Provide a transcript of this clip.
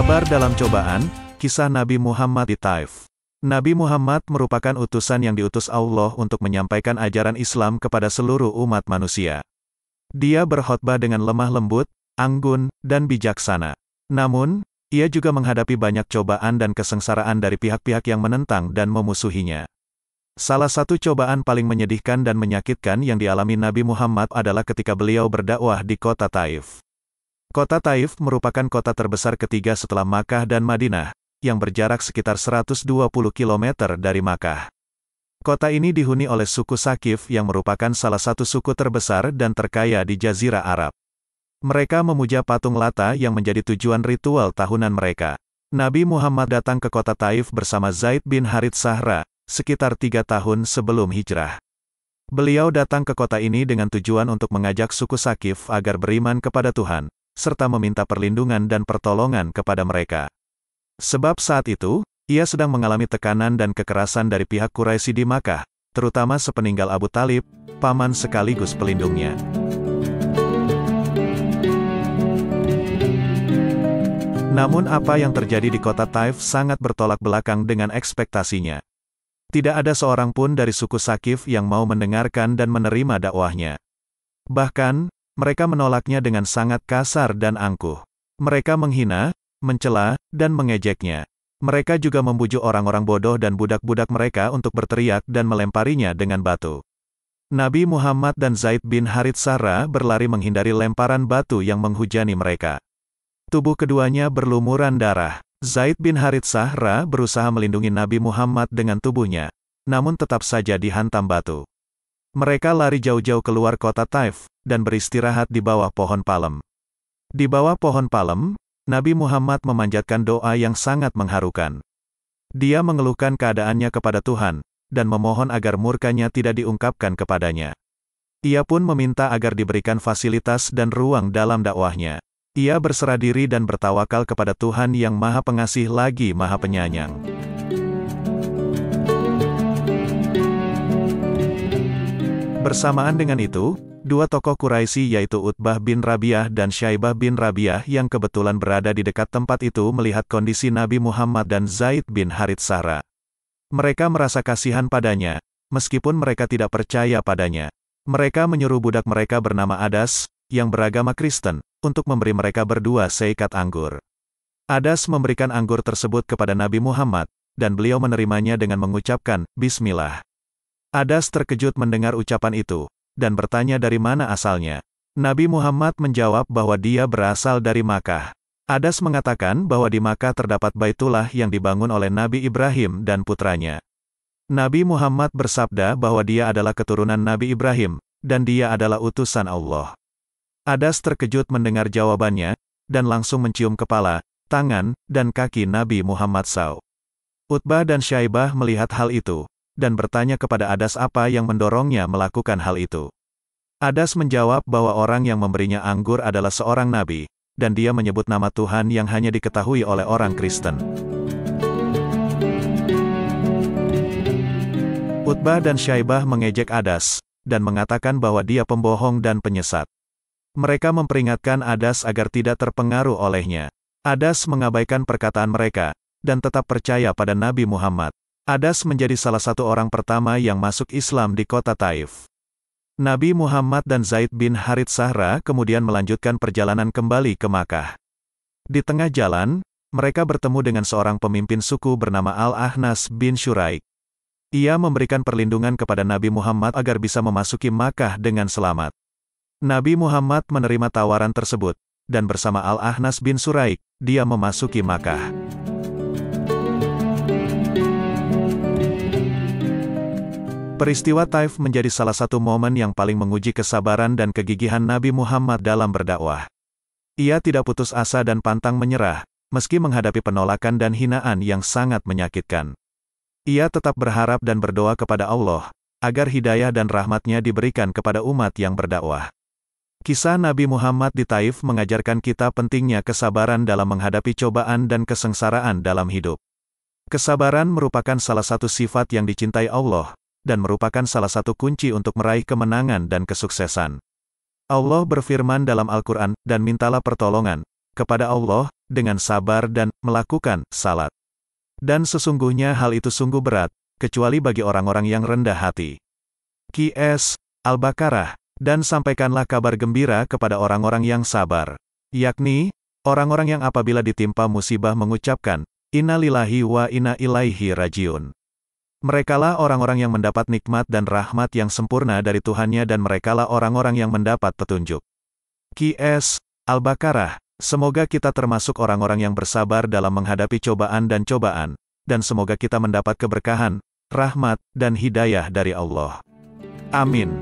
Sabar dalam cobaan, kisah Nabi Muhammad di Taif. Nabi Muhammad merupakan utusan yang diutus Allah untuk menyampaikan ajaran Islam kepada seluruh umat manusia. Dia berkhotbah dengan lemah lembut, anggun, dan bijaksana. Namun, ia juga menghadapi banyak cobaan dan kesengsaraan dari pihak-pihak yang menentang dan memusuhinya. Salah satu cobaan paling menyedihkan dan menyakitkan yang dialami Nabi Muhammad adalah ketika beliau berdakwah di kota Taif. Kota Taif merupakan kota terbesar ketiga setelah Makkah dan Madinah, yang berjarak sekitar 120 km dari Makkah. Kota ini dihuni oleh suku Sakif yang merupakan salah satu suku terbesar dan terkaya di Jazirah Arab. Mereka memuja patung Lata yang menjadi tujuan ritual tahunan mereka. Nabi Muhammad datang ke kota Taif bersama Zaid bin Harits Sahra, sekitar 3 tahun sebelum hijrah. Beliau datang ke kota ini dengan tujuan untuk mengajak suku Sakif agar beriman kepada Tuhan, serta meminta perlindungan dan pertolongan kepada mereka. Sebab saat itu, ia sedang mengalami tekanan dan kekerasan dari pihak Quraisy di Makkah, terutama sepeninggal Abu Talib, paman sekaligus pelindungnya. Namun apa yang terjadi di kota Taif sangat bertolak belakang dengan ekspektasinya. Tidak ada seorang pun dari suku Sakif yang mau mendengarkan dan menerima dakwahnya. Bahkan, mereka menolaknya dengan sangat kasar dan angkuh. Mereka menghina, mencela, dan mengejeknya. Mereka juga membujuk orang-orang bodoh dan budak-budak mereka untuk berteriak dan melemparinya dengan batu. Nabi Muhammad dan Zaid bin Harits Sahra berlari menghindari lemparan batu yang menghujani mereka. Tubuh keduanya berlumuran darah. Zaid bin Harits Sahra berusaha melindungi Nabi Muhammad dengan tubuhnya, namun tetap saja dihantam batu. Mereka lari jauh-jauh keluar kota Taif, dan beristirahat di bawah pohon palem. Di bawah pohon palem, Nabi Muhammad memanjatkan doa yang sangat mengharukan. Dia mengeluhkan keadaannya kepada Tuhan, dan memohon agar murkanya tidak diungkapkan kepadanya. Ia pun meminta agar diberikan fasilitas dan ruang dalam dakwahnya. Ia berserah diri dan bertawakal kepada Tuhan yang Maha Pengasih lagi Maha Penyayang. Bersamaan dengan itu, dua tokoh Quraisy yaitu Utbah bin Rabi'ah dan Syaibah bin Rabi'ah yang kebetulan berada di dekat tempat itu melihat kondisi Nabi Muhammad dan Zaid bin Harits Sahra. Mereka merasa kasihan padanya, meskipun mereka tidak percaya padanya. Mereka menyuruh budak mereka bernama Adas, yang beragama Kristen, untuk memberi mereka berdua seikat anggur. Adas memberikan anggur tersebut kepada Nabi Muhammad, dan beliau menerimanya dengan mengucapkan, Bismillah. Adas terkejut mendengar ucapan itu, dan bertanya dari mana asalnya. Nabi Muhammad menjawab bahwa dia berasal dari Makkah. Adas mengatakan bahwa di Makkah terdapat Baitullah yang dibangun oleh Nabi Ibrahim dan putranya. Nabi Muhammad bersabda bahwa dia adalah keturunan Nabi Ibrahim, dan dia adalah utusan Allah. Adas terkejut mendengar jawabannya, dan langsung mencium kepala, tangan, dan kaki Nabi Muhammad SAW. Utbah dan Syaibah melihat hal itu, dan bertanya kepada Adas apa yang mendorongnya melakukan hal itu. Adas menjawab bahwa orang yang memberinya anggur adalah seorang nabi, dan dia menyebut nama Tuhan yang hanya diketahui oleh orang Kristen. Utbah dan Syaibah mengejek Adas, dan mengatakan bahwa dia pembohong dan penyesat. Mereka memperingatkan Adas agar tidak terpengaruh olehnya. Adas mengabaikan perkataan mereka, dan tetap percaya pada Nabi Muhammad. Adas menjadi salah satu orang pertama yang masuk Islam di kota Taif. Nabi Muhammad dan Zaid bin Harits Sahra kemudian melanjutkan perjalanan kembali ke Makkah. Di tengah jalan, mereka bertemu dengan seorang pemimpin suku bernama Al-Ahnas bin Syuraik. Ia memberikan perlindungan kepada Nabi Muhammad agar bisa memasuki Makkah dengan selamat. Nabi Muhammad menerima tawaran tersebut, dan bersama Al-Ahnas bin Syuraik, dia memasuki Makkah. Peristiwa Taif menjadi salah satu momen yang paling menguji kesabaran dan kegigihan Nabi Muhammad dalam berdakwah. Ia tidak putus asa dan pantang menyerah, meski menghadapi penolakan dan hinaan yang sangat menyakitkan. Ia tetap berharap dan berdoa kepada Allah, agar hidayah dan rahmat-Nya diberikan kepada umat yang berdakwah. Kisah Nabi Muhammad di Taif mengajarkan kita pentingnya kesabaran dalam menghadapi cobaan dan kesengsaraan dalam hidup. Kesabaran merupakan salah satu sifat yang dicintai Allah, dan merupakan salah satu kunci untuk meraih kemenangan dan kesuksesan. Allah berfirman dalam Al-Quran, dan mintalah pertolongan kepada Allah, dengan sabar dan melakukan salat. Dan sesungguhnya hal itu sungguh berat, kecuali bagi orang-orang yang rendah hati. Qs. Al-Baqarah. Dan sampaikanlah kabar gembira kepada orang-orang yang sabar. Yakni, orang-orang yang apabila ditimpa musibah mengucapkan, Inna lillahi wa inna ilaihi rajiun. Merekalah orang-orang yang mendapat nikmat dan rahmat yang sempurna dari Tuhannya dan merekalah orang-orang yang mendapat petunjuk. Qs. Al-Baqarah. Semoga kita termasuk orang-orang yang bersabar dalam menghadapi cobaan, dan semoga kita mendapat keberkahan, rahmat, dan hidayah dari Allah. Amin.